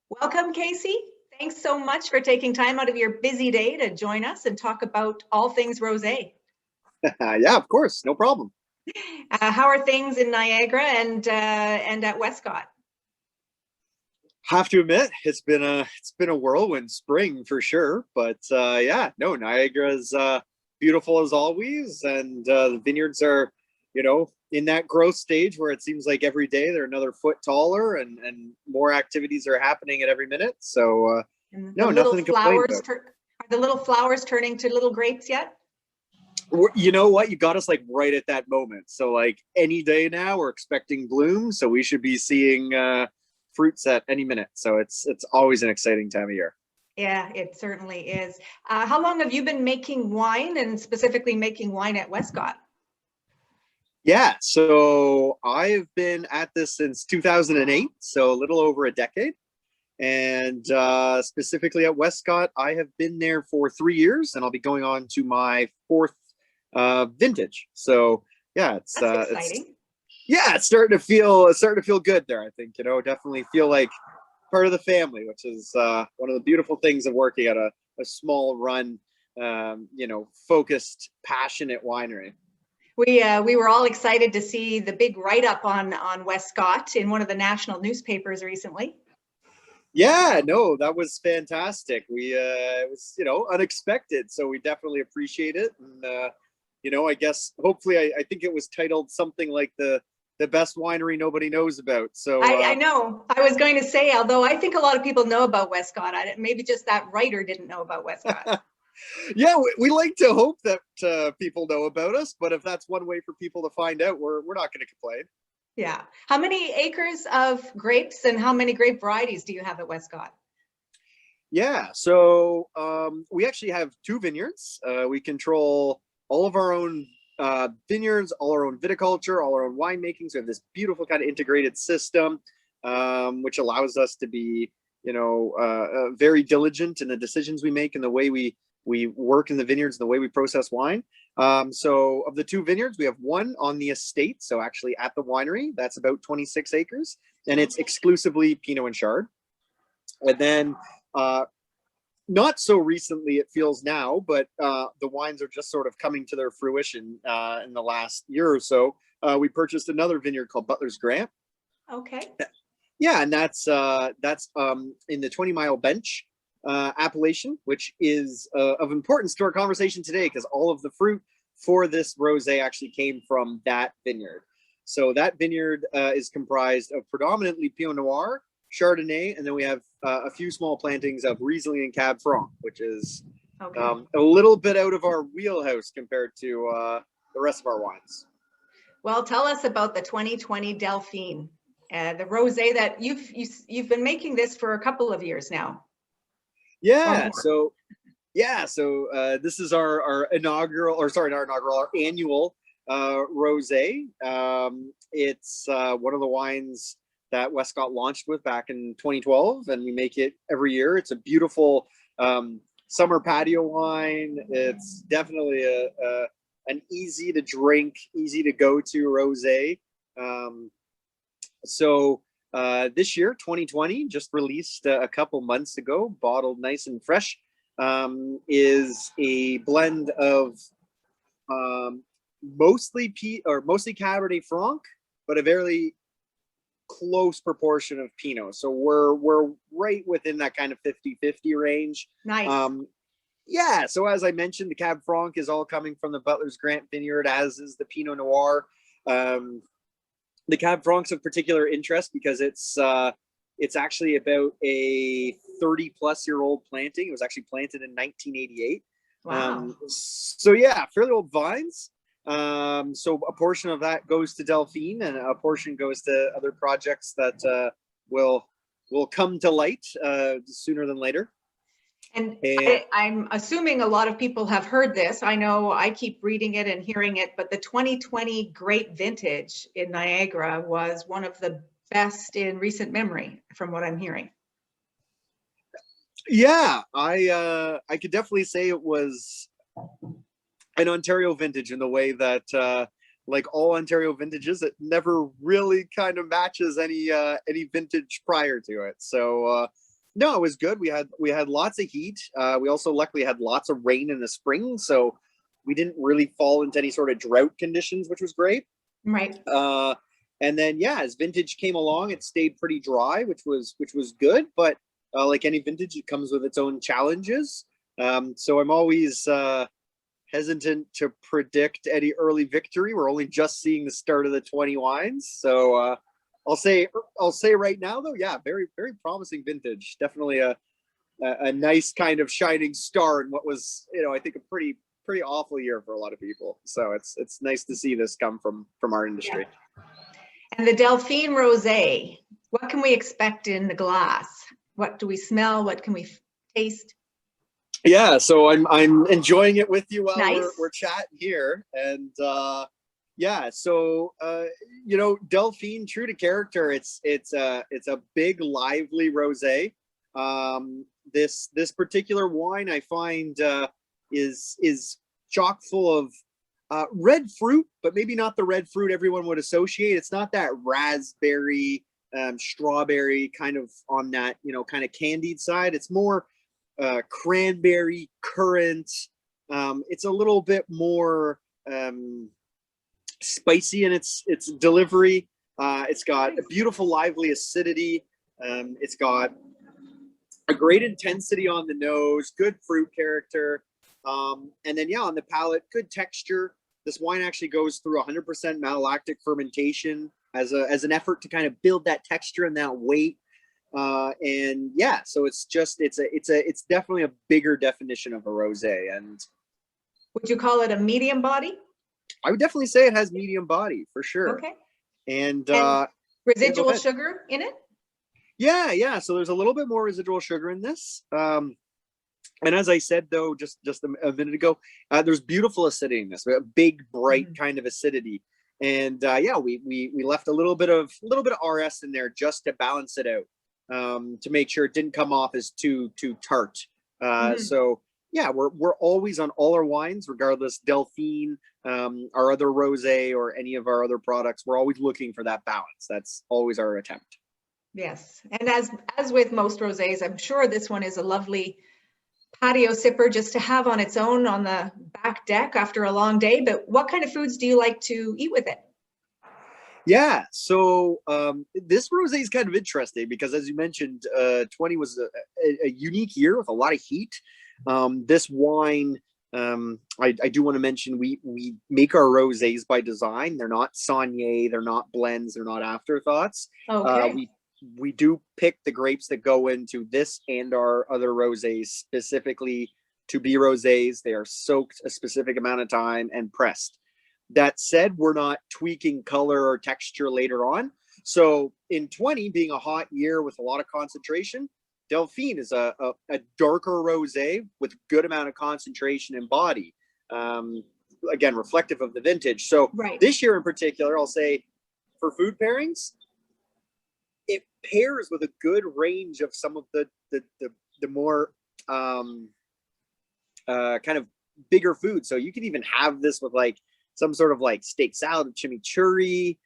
Welcome, Casey. Thanks so much for taking time out of your busy day to join us and talk about all things rosé. Yeah, of course, no problem. How are things in Niagara and at Westcott? Have to admit, it's been a whirlwind spring for sure, but yeah, no, Niagara's beautiful as always, and the vineyards are, in that growth stage where it seems like every day they're another foot taller, and more activities are happening at every minute. So no, nothing to complain about. Are the little flowers turning to little grapes yet? You know what? You got us like right at that moment. So like any day now, we're expecting bloom, so we should be seeing fruits at any minute. So it's always an exciting time of year. Yeah, it certainly is. How long have you been making wine, and specifically making wine at Westcott? Yeah, so I've been at this since 2008, so a little over a decade. And specifically at Westcott, I have been there for 3 years, and I'll be going on to my fourth vintage. So yeah, That's exciting. it's starting to feel good there. I think, definitely feel like part of the family, which is one of the beautiful things of working at a small run, focused, passionate winery. We were all excited to see the big write-up on Westcott in one of the national newspapers recently. Yeah, no, that was fantastic. It was, unexpected, so we definitely appreciate it. And I guess hopefully, I think it was titled something like the best winery nobody knows about. So I know. I was going to say, although I think a lot of people know about Westcott, maybe just that writer didn't know about Westcott. Yeah, we like to hope that people know about us, but if that's one way for people to find out, we're not going to complain. Yeah. How many acres of grapes and how many grape varieties do you have at Westcott? Yeah, so we actually have two vineyards. We control all of our own vineyards, all our own viticulture, all our own winemaking. So we have this beautiful kind of integrated system, which allows us to be, very diligent in the decisions we make and the way we work in the vineyards, the way we process wine. So of the two vineyards, we have one on the estate, so actually at the winery, that's about 26 acres, and it's exclusively Pinot and Chard. And then not so recently, it feels now, but the wines are just sort of coming to their fruition in the last year or so. We purchased another vineyard called Butler's Grant. Okay. Yeah, and that's in the 20-mile bench appellation, which is of importance to our conversation today because all of the fruit for this rosé actually came from that vineyard. So that vineyard is comprised of predominantly Pinot Noir, Chardonnay, and then we have a few small plantings of Riesling and Cab Franc, which is a little bit out of our wheelhouse compared to the rest of our wines. Well, tell us about the 2020 Delphine, the rosé that you've been making this for a couple of years now. Yeah, so this is our inaugural, or sorry, not inaugural, our annual rosé. It's one of the wines that Westcott launched with back in 2012, and we make it every year. It's a beautiful summer patio wine. It's definitely an easy to drink, easy to go to rosé. So this year, 2020, just released a couple months ago, bottled nice and fresh, is a blend of mostly Cabernet Franc, but a very close proportion of Pinot. So we're right within that kind of 50-50 range. Nice. Yeah, so as I mentioned, the Cab Franc is all coming from the Butler's Grant Vineyard, as is the Pinot Noir. The Cab Franc's of particular interest because it's actually about a 30-plus-year-old planting. It was actually planted in 1988. Wow. So yeah, fairly old vines. So a portion of that goes to Delphine, and a portion goes to other projects that will come to light sooner than later. And I'm assuming a lot of people have heard this. I know I keep reading it and hearing it, but the 2020 grape vintage in Niagara was one of the best in recent memory, from what I'm hearing. Yeah, I could definitely say it was an Ontario vintage in the way that, like all Ontario vintages, it never really kind of matches any vintage prior to it. So No, it was good. We had lots of heat. We also luckily had lots of rain in the spring, so we didn't really fall into any sort of drought conditions, which was great. Right. And then yeah, as vintage came along, it stayed pretty dry, which was good. But like any vintage, it comes with its own challenges. So I'm always hesitant to predict any early victory. We're only just seeing the start of the 20 wines, so I'll say right now though, yeah, very very promising vintage. Definitely a nice kind of shining star in what was, I think a pretty awful year for a lot of people. So it's nice to see this come from our industry. Yeah. And the Delphine Rosé, what can we expect in the glass? What do we smell? What can we taste? Yeah, so I'm enjoying it with you while nice. we're chatting here, and yeah, so Delphine, true to character, it's a big lively rosé. This particular wine I find is chock full of red fruit, but maybe not the red fruit everyone would associate. It's not that raspberry, strawberry kind of on that kind of candied side. It's more cranberry, currant. It's a little bit more spicy in its delivery. It's got a beautiful, lively acidity. It's got a great intensity on the nose, good fruit character. And then, yeah, on the palate, good texture. This wine actually goes through 100% malolactic fermentation as an effort to kind of build that texture and that weight. And yeah, so it's definitely a bigger definition of a rosé. And would you call it a medium body? I would definitely say it has medium body for sure. Okay. And residual sugar in it? Yeah. So there's a little bit more residual sugar in this. And as I said, though, just a minute ago, there's beautiful acidity in this, a big, bright kind of acidity. And yeah, we left a little bit of RS in there just to balance it out, to make sure it didn't come off as too tart. So yeah, we're always on all our wines, regardless Delphine, our other rosé, or any of our other products. We're always looking for that balance. That's always our attempt. Yes, and as with most rosés, I'm sure this one is a lovely patio sipper just to have on its own on the back deck after a long day. But what kind of foods do you like to eat with it? Yeah, so this rosé is kind of interesting because, as you mentioned, 20 was a unique year with a lot of heat. This wine, I do want to mention, we make our rosés by design. They're not Saunier, they're not blends, they're not afterthoughts. Okay. We do pick the grapes that go into this and our other rosés specifically to be rosés. They are soaked a specific amount of time and pressed. That said, we're not tweaking color or texture later on. So in 20 being a hot year with a lot of concentration, Delphine is a darker rosé with good amount of concentration and body. Again, reflective of the vintage. So This year in particular, I'll say for food pairings, it pairs with a good range of some of the more kind of bigger foods. So you can even have this with like some sort of like steak salad, chimichurri.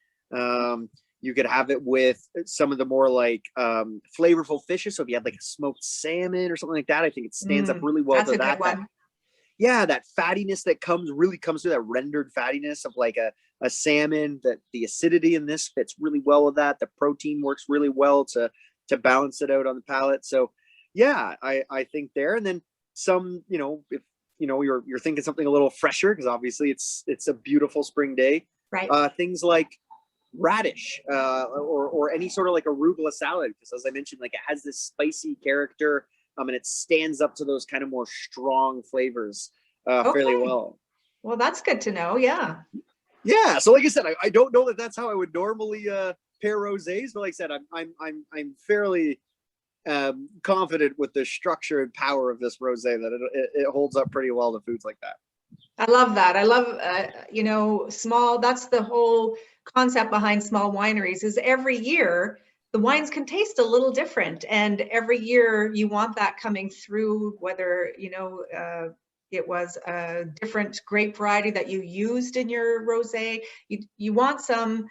You could have it with some of the more like flavorful fishes. So if you had like a smoked salmon or something like that, I think it stands up really well to that. Yeah, that fattiness that comes through, that rendered fattiness of like a salmon, that the acidity in this fits really well with that. The protein works really well to balance it out on the palate. So yeah, I think there. And then some, if you're thinking something a little fresher, because obviously it's a beautiful spring day. Right. Things like radish or any sort of like arugula salad, because as I mentioned, like it has this spicy character. And it stands up to those kind of more strong flavors fairly well. Well, that's good to know. Yeah. Yeah. So, like I said, I don't know that that's how I would normally pair rosés, but like I said, I'm fairly confident with the structure and power of this rosé that it holds up pretty well to foods like that. I love that. I love small. That's the whole concept behind small wineries. Is every year the wines can taste a little different, and every year you want that coming through, whether it was a different grape variety that you used in your rosé. You want some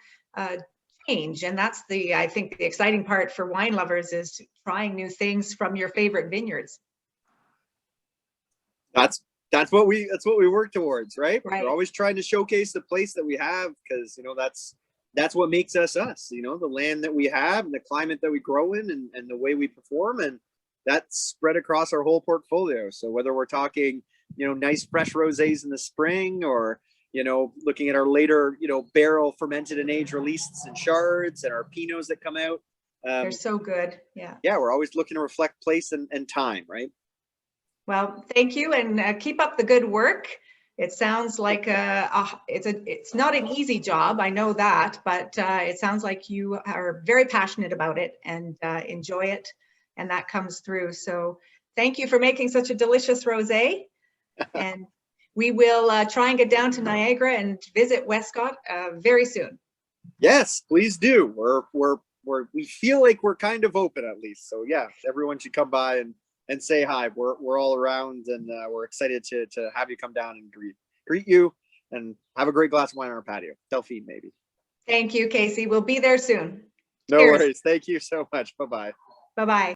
change. And that's I think the exciting part for wine lovers is trying new things from your favorite vineyards. That's what we work towards, right? Right. We're always trying to showcase the place that we have, because that's what makes us us, the land that we have and the climate that we grow in, and the way we perform, and that's spread across our whole portfolio. So whether we're talking, nice fresh rosés in the spring, or looking at our later, barrel fermented and aged releases and shards, and our pinots that come out, they're so good. Yeah, we're always looking to reflect place and time, right? Well, thank you, and keep up the good work. It sounds like it's not an easy job, I know that, but it sounds like you are very passionate about it and enjoy it, and that comes through. So thank you for making such a delicious rosé, and we will try and get down to Niagara and visit Westcott very soon. Yes, please do. We feel like we're kind of open, at least. So yeah, everyone should come by and say hi. We're all around, and we're excited to have you come down and greet you and have a great glass of wine on our patio. Delphine, maybe. Thank you, Casey. We'll be there soon. No Cheers. worries. Thank you so much. Bye-bye. Bye-bye.